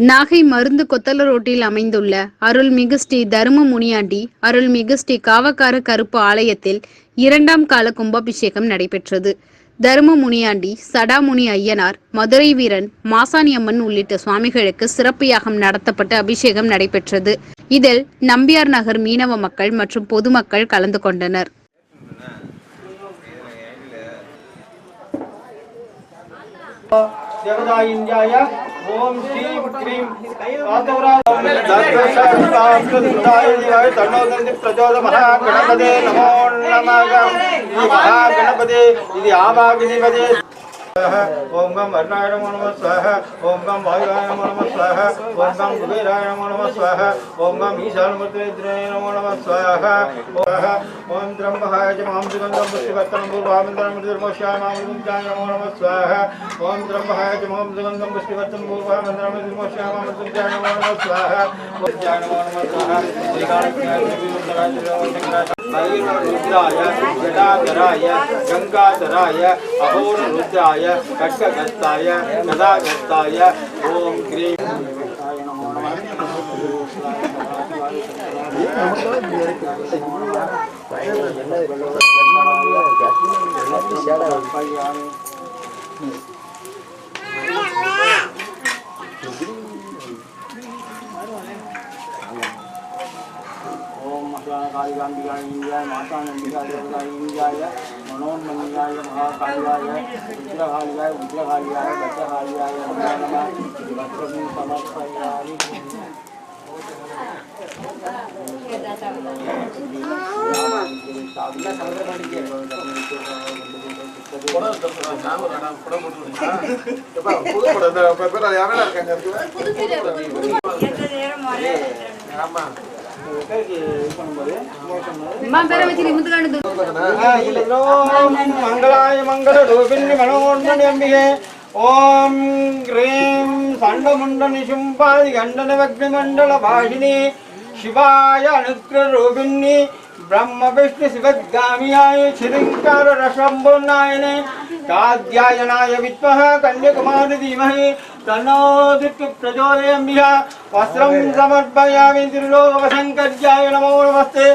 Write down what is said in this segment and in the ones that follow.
நாகை மருந்து கொத்தல ரோட்டில் அமைந்துள்ள அருள்மிகு ஸ்ரீ தரும முனியாண்டி அருள்மிகு ஸ்ரீ காவக்கார கருப்பு ஆலயத்தில் 2ஆம் கால கும்பாபிஷேகம் நடைபெற்றது. தரும முனியாண்டி, சடாமுனி ஐயனார், மதுரை வீரன், மாசாணியம்மன் உள்ளிட்ட சுவாமிகளுக்கு சிறப்பு யாகம் நடத்தப்பட்டு அபிஷேகம் நடைபெற்றது. இதில் நம்பியார் நகர் மீனவ மக்கள் மற்றும் பொதுமக்கள் கலந்து கொண்டனர். देवदायिन्याय ओम श्रीं क्रीं गणपते नमो नमः महागणपते इति आवागिनिपदे ओम गं वर्णाय नमो नमः स्वाहा ओम गं वायुवाय नमो नमः स्वाहा ओम गं कुबेराय नमो नमः स्वाहा ओम गं ईशानमूर्तिद्रये नमो नमः स्वाहा ओम त्र्यंबकाय च मामसुगन्धं पुष्टिवर्धनं पूर्वामन्त्रमृतिर्मोक्षाय मामृतुञ्जाय नमो नमः स्वाहा ओम त्र्यंबकाय च मामसुगन्धं पुष्टिवर्धनं पूर्वामन्त्रमृतिर्मोक्षाय मामृतुञ्जाय नमो नमः स्वाहा ओम नमो नमः स्वाहा रुद्राय जटाधराय गंगाधराय अहोरुद्राय खड्गहस्ताय गदाहस्ताय ओम क्रीं नमो नमः कालिकांबिकाय मातानंदिकाय देवदायिन्याय मनोन्मन्याय महाकालियाय रुद्रकालियाय उग्रकालियाय भद्रकालियाय नमो नमः वस्त्रं समर्पयामि मंगलाय मंगल रूपिणी मनोन्मणि अंबिके ओम क्रीं सांडमुंड निशुंपादि गंडन वग्निमंडल भाषिणी शिवाय अनुग्रह रूपिणी ब्रह्म विष्णु शिवगामियाय श्रींकार रसंबुनायने काद्यायनाय विद्मः कन्याकुमारी धीमहि तन्नो प्रचोदयात् वस्त्रं समर्पयामि त्रिलोकशङ्कर्याय नमो नमस्ते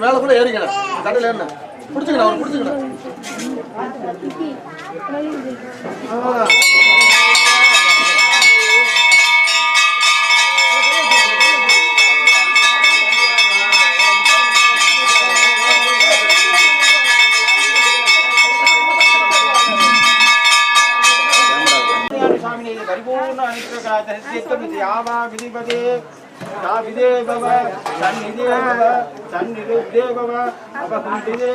மேல கூட ஏறிக்கணும் தடையில என்ன புடிச்சுக்கணும் அவர் புடிச்சுக்கணும் स्वामी परिपूर्ण अनुग्रह आवा विधिपदे विदे भव सन्निधे भव सन्निरुद्धे भव अपकुण्ठिते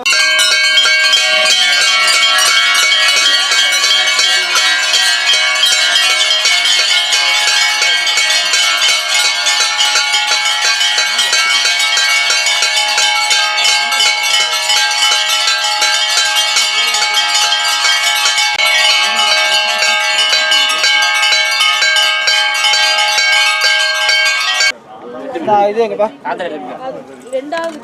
இது எங்கப்பா ரெண்டாவது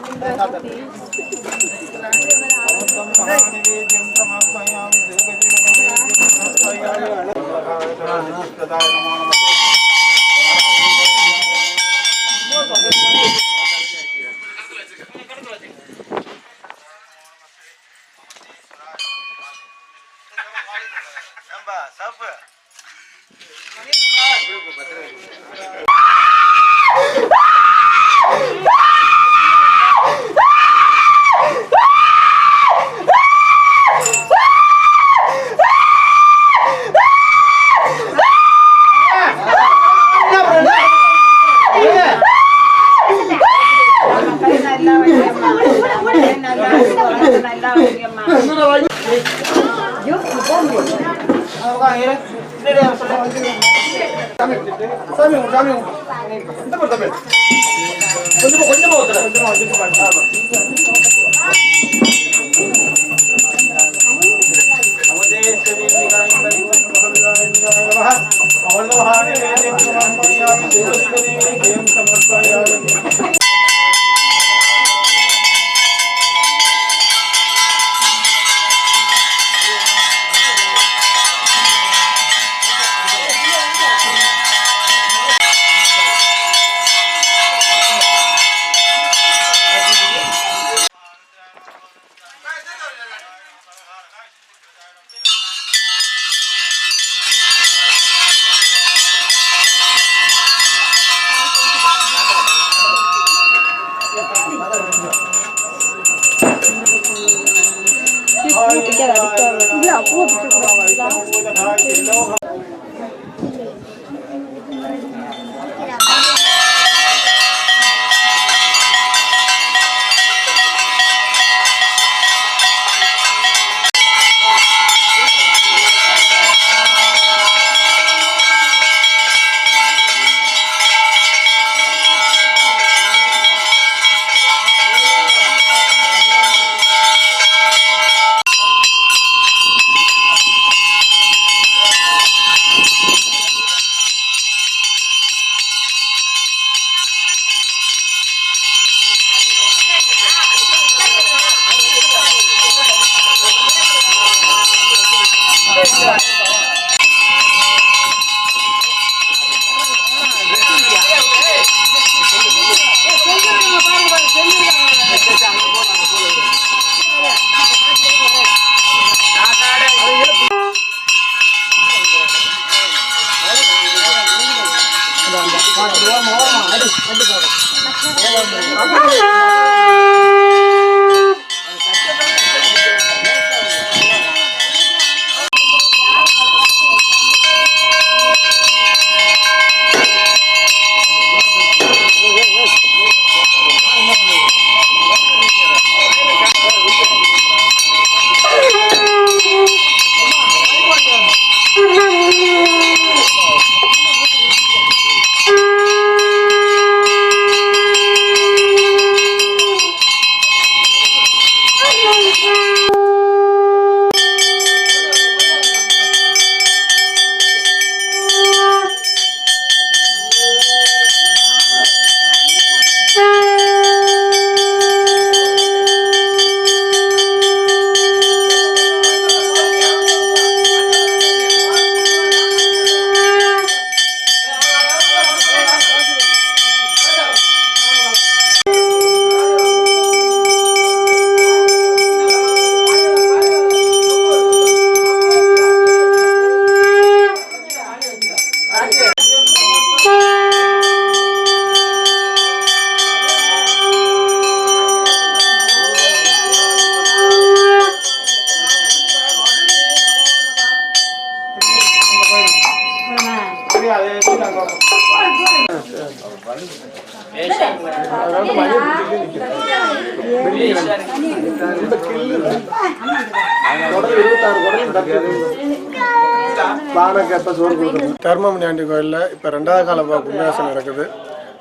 தர்மமுனியாண்டி கோயிலில் இப்போ 2வது கால கும்பாபிஷேகம் நடக்குது.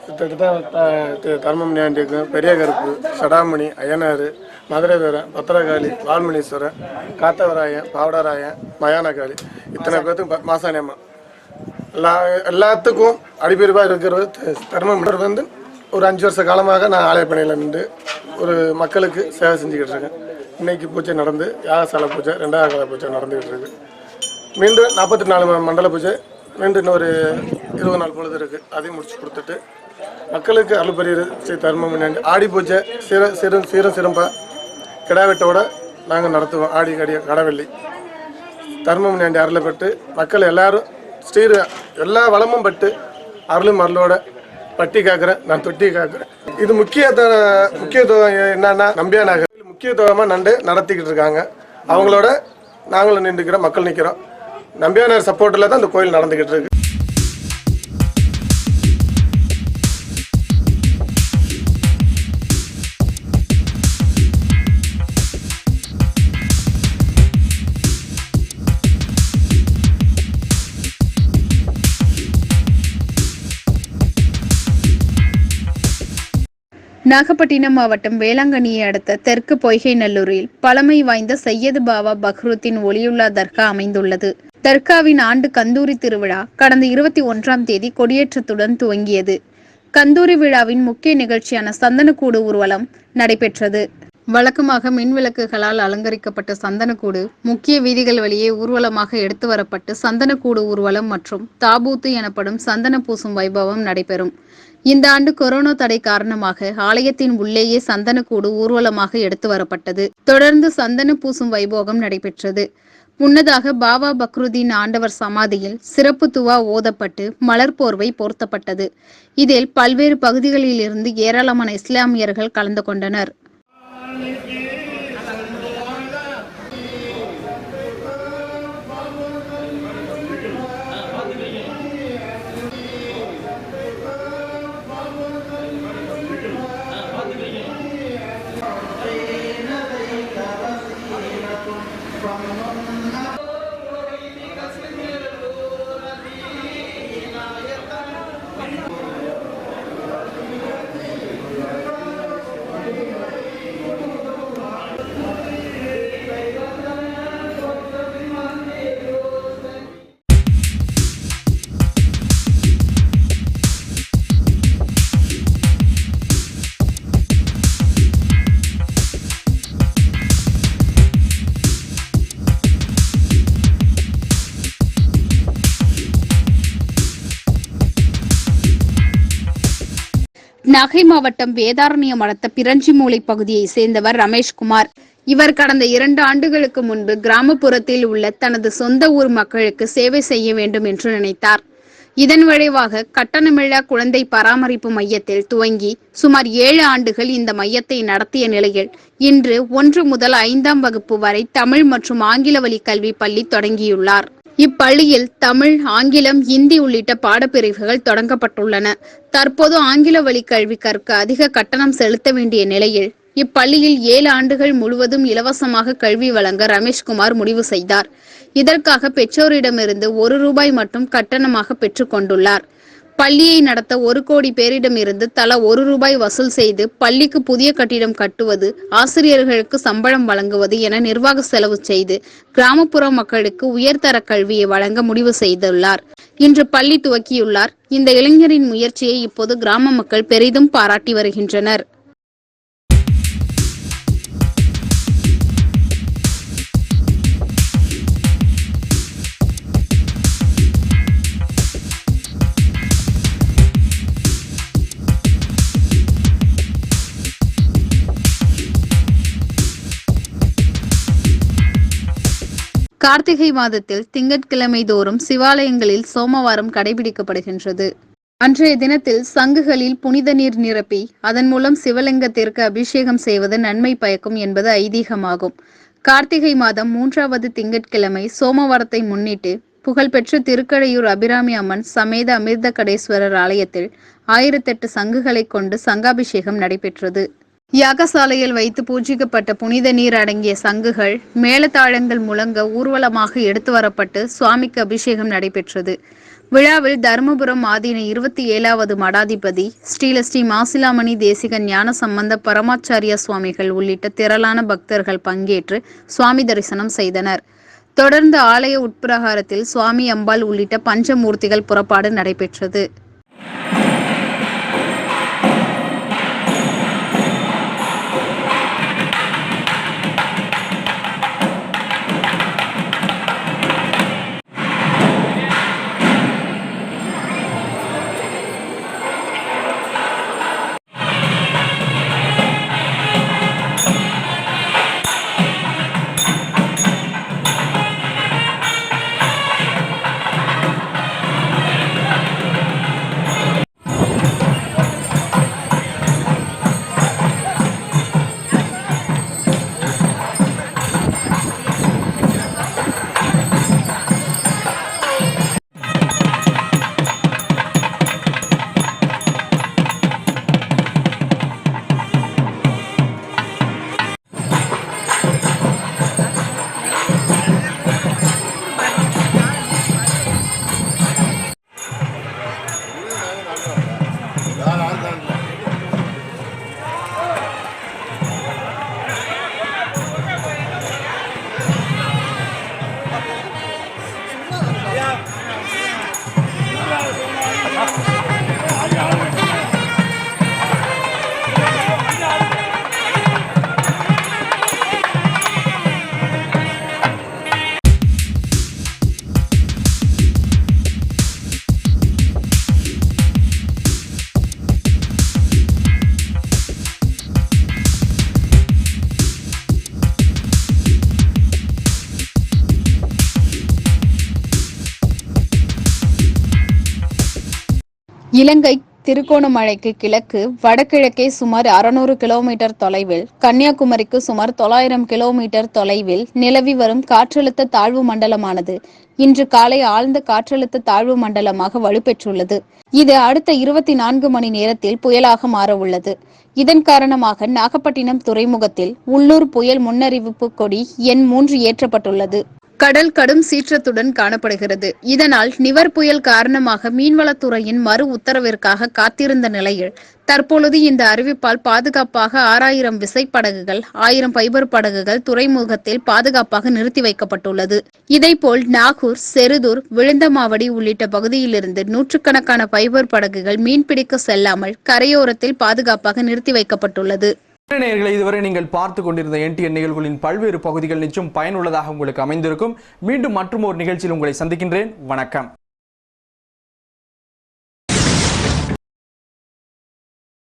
கிட்டத்தட்ட தர்மமுனியாண்டிக்கு பெரிய கருப்பு, சடாமணி, அய்யனார், மதுரை வீரன், பத்திரகாளி, வால்மணீஸ்வரன், காத்தவராயன், பாவடராயன், மயானகாளி இத்தனை பேர்த்துக்கு மாசாணியம்மா எல்லாத்துக்கும் அடிப்பெருவாக இருக்கிறது. தர்மம் வந்து ஒரு 5 வருஷ காலமாக நான் ஆலயப்பணியில் நின்று ஒரு மக்களுக்கு சேவை செஞ்சுக்கிட்டு இருக்கேன். இன்னைக்கு பூஜை நடந்து யாகசாலை பூஜை 2வது கால பூஜை நடந்துக்கிட்டு இருக்கு. மீண்டும் 44 மண்டல பூஜை மீண்டும் இன்னொரு 20 நாள் பொழுது இருக்குது. அதையும் முடிச்சு கொடுத்துட்டு மக்களுக்கு அருள் பெரிய ஸ்ரீ தர்ம முனியாண்டி ஆடி பூஜை சீரம் சிறப்பாக கிடாவெட்டோட நாங்கள் நடத்துவோம். ஆடி கடவெள்ளி தர்ம முனியாண்டி அருளை பெற்று மக்கள் எல்லாரும் எல்லா வளமும் பட்டு அருளும் அருளோட பட்டி காக்கிறேன், நான் தொட்டி காக்கிறேன். இது முக்கியத்துவம் என்னன்னா நம்பியா நகர் முக்கியத்துவமாக நடத்திக்கிட்டு இருக்காங்க. அவங்களோட நாங்களும் நின்றுக்கிறோம், மக்கள் நிற்கிறோம். நம்பியா நகர் சப்போர்ட்டில் தான் இந்த கோயில் நடந்துக்கிட்டு இருக்கு. நாகப்பட்டினம் மாவட்டம் வேளாங்கண்ணியை அடுத்த தெற்கு பொய்கை நல்லூரில் பழமை வாய்ந்த சையது பாவா பக்ருத்தின் ஒளியுல்லா தர்கா அமைந்துள்ளது. தர்காவின் ஆண்டு கந்தூரி திருவிழா கடந்த 21ஆம் தேதி கொடியேற்றத்துடன் துவங்கியது. கந்தூரி விழாவின் முக்கிய நிகழ்ச்சியான சந்தனக்கூடு ஊர்வலம் நடைபெற்றது. வழக்கமாக மின்விளக்குகளால் அலங்கரிக்கப்பட்ட சந்தனக்கூடு முக்கிய வீதிகள் வழியே ஊர்வலமாக எடுத்து வரப்பட்டு சந்தனக்கூடு ஊர்வலம் மற்றும் தாபூத்து எனப்படும் சந்தன பூசும் வைபவம் நடைபெறும். இந்த ஆண்டு கொரோனா தடை காரணமாக ஆலயத்தின் உள்ளேயே சந்தனக்கூடு ஊர்வலமாக எடுத்து வரப்பட்டது. தொடர்ந்து சந்தன பூசும் வைபோகம் நடைபெற்றது. முன்னதாக பாபா பக்ருதீன் ஆண்டவர் சமாதியில் சிறப்பு துவா ஓதப்பட்டு மலர் போர்வை போர்த்தப்பட்டது. இதில் பல்வேறு பகுதிகளில் இருந்து ஏராளமான இஸ்லாமியர்கள் கலந்து கொண்டனர். நாகை மாவட்டம் வேதாரண்யம் அடுத்த பிறஞ்சிமூலை பகுதியை சேர்ந்தவர் ரமேஷ்குமார். இவர் கடந்த 2 ஆண்டுகளுக்கு முன்பு கிராமப்புறத்தில் உள்ள தனது சொந்த ஊர் மக்களுக்கு சேவை செய்ய வேண்டும் என்று நினைத்தார். இதன் விளைவாக கட்டணமில்லா குழந்தை பராமரிப்பு மையத்தில் துவங்கி சுமார் 7 ஆண்டுகள் இந்த மையத்தை நடத்திய நிலையில் இன்று 1 முதல் 5ஆம் வகுப்பு வரை தமிழ் மற்றும் ஆங்கில வழி கல்வி பள்ளி தொடங்கியுள்ளார். இப்பள்ளியில் தமிழ், ஆங்கிலம், இந்தி உள்ளிட்ட பாடப்பிரிவுகள் தொடங்கப்பட்டுள்ளன. தற்போது ஆங்கில வழி கல்வி கற்க அதிக கட்டணம் செலுத்த வேண்டிய நிலையில் இப்பள்ளியில் 7 ஆண்டுகள் முழுவதும் இலவசமாக கல்வி வழங்க ரமேஷ்குமார் முடிவு செய்தார். இதற்காக பெற்றோரிடமிருந்து 1 ரூபாய் மட்டும் கட்டணமாக பெற்றுக் கொண்டுள்ளார். பள்ளியை நடத்த 1 கோடி பேரிடமிருந்து தலா 1 ரூபாய் வசூல் செய்து பள்ளிக்கு புதிய கட்டிடம் கட்டுவது, ஆசிரியர்களுக்கு சம்பளம் வழங்குவது என நிர்வாக செலவு செய்து கிராமப்புற மக்களுக்கு உயர்தர கல்வியை வழங்க முடிவு செய்துள்ளார். இன்று பள்ளி துவக்கியுள்ளார். இந்த இளைஞரின் முயற்சியை இப்போது கிராம மக்கள் பெரிதும் பாராட்டி வருகின்றனர். கார்த்திகை மாதத்தில் திங்கட்கிழமை தோறும் சிவாலயங்களில் சோமவாரம் கடைபிடிக்கப்படுகின்றது. அன்றைய தினத்தில் சங்குகளில் புனித நீர் நிரப்பி அதன் மூலம் சிவலிங்கத்திற்கு அபிஷேகம் செய்வது நன்மை பயக்கும் என்பது ஐதீகமாகும். கார்த்திகை மாதம் 3வது திங்கட்கிழமை சோமவாரத்தை முன்னிட்டு புகழ்பெற்ற திருக்கடையூர் அபிராமி அம்மன் சமேத அமிர்த கடேஸ்வரர் ஆலயத்தில் 1008 சங்குகளை கொண்டு சங்காபிஷேகம் நடைபெற்றது. யாகசாலையில் வைத்து பூஜிக்கப்பட்ட புனித நீர் அடங்கிய சங்குகள் மேளதாளங்கள் முழங்க ஊர்வலமாக எடுத்து வரப்பட்டு சுவாமிக்கு அபிஷேகம் நடைபெற்றது. விழாவில் தருமபுரம் ஆதீன 27வது மடாதிபதி ஸ்ரீ மாசிலாமணி தேசிகன் ஞான சம்பந்த பரமாச்சாரிய சுவாமிகள் உள்ளிட்ட திரளான பக்தர்கள் பங்கேற்று சுவாமி தரிசனம் செய்தனர். தொடர்ந்து ஆலய உட்பிரகாரத்தில் சுவாமி, அம்பாள் உள்ளிட்ட பஞ்சமூர்த்திகள் புறப்பாடு நடைபெற்றது. இலங்கை திருகோணமலைக்கு கிழக்கு வடகிழக்கே சுமார் 600 கிலோமீட்டர் தொலைவில், கன்னியாகுமரிக்கு சுமார் 900 கிலோமீட்டர் தொலைவில் நிலவி வரும் காற்றழுத்த தாழ்வு மண்டலமானது இன்று காலை ஆழ்ந்த காற்றழுத்த தாழ்வு மண்டலமாக வலுப்பெற்றுள்ளது. இது அடுத்த 24 மணி நேரத்தில் புயலாக மாற உள்ளது. இதன் காரணமாக நாகப்பட்டினம் துறைமுகத்தில் உள்ளூர் புயல் முன்னறிவிப்பு கொடி எண் 3 ஏற்றப்பட்டுள்ளது. கடல் கடும் சீற்றத்துடன் காணப்படுகிறது. இதனால் நிவர் புயல் காரணமாக மீன்வளத்துறையின் மறு உத்தரவிற்காக காத்திருந்த நிலையில் தற்பொழுது இந்த அறிவிப்பால் பாதுகாப்பாக 6000 விசைப்படகுகள், 1000 பைபர் படகுகள் துறைமுகத்தில் பாதுகாப்பாக நிறுத்தி வைக்கப்பட்டுள்ளது. இதேபோல் நாகூர், செருதூர், விழுந்தமாவடி உள்ளிட்ட பகுதியிலிருந்து நூற்றுக்கணக்கான பைபர் படகுகள் மீன்பிடிக்க செல்லாமல் கரையோரத்தில் பாதுகாப்பாக நிறுத்தி வைக்கப்பட்டுள்ளது. நேயர்களே, இதுவரை நீங்கள் பார்த்து கொண்டிருந்த NTN நிகழ்வுகளின் பல்வேறு பகுதிகள் நிச்சயம் பயனுள்ளதாக உங்களுக்கு அமைந்திருக்கும். மீண்டும் மற்றும் ஒரு நிகழ்ச்சியில் உங்களை சந்திக்கின்றேன். வணக்கம்.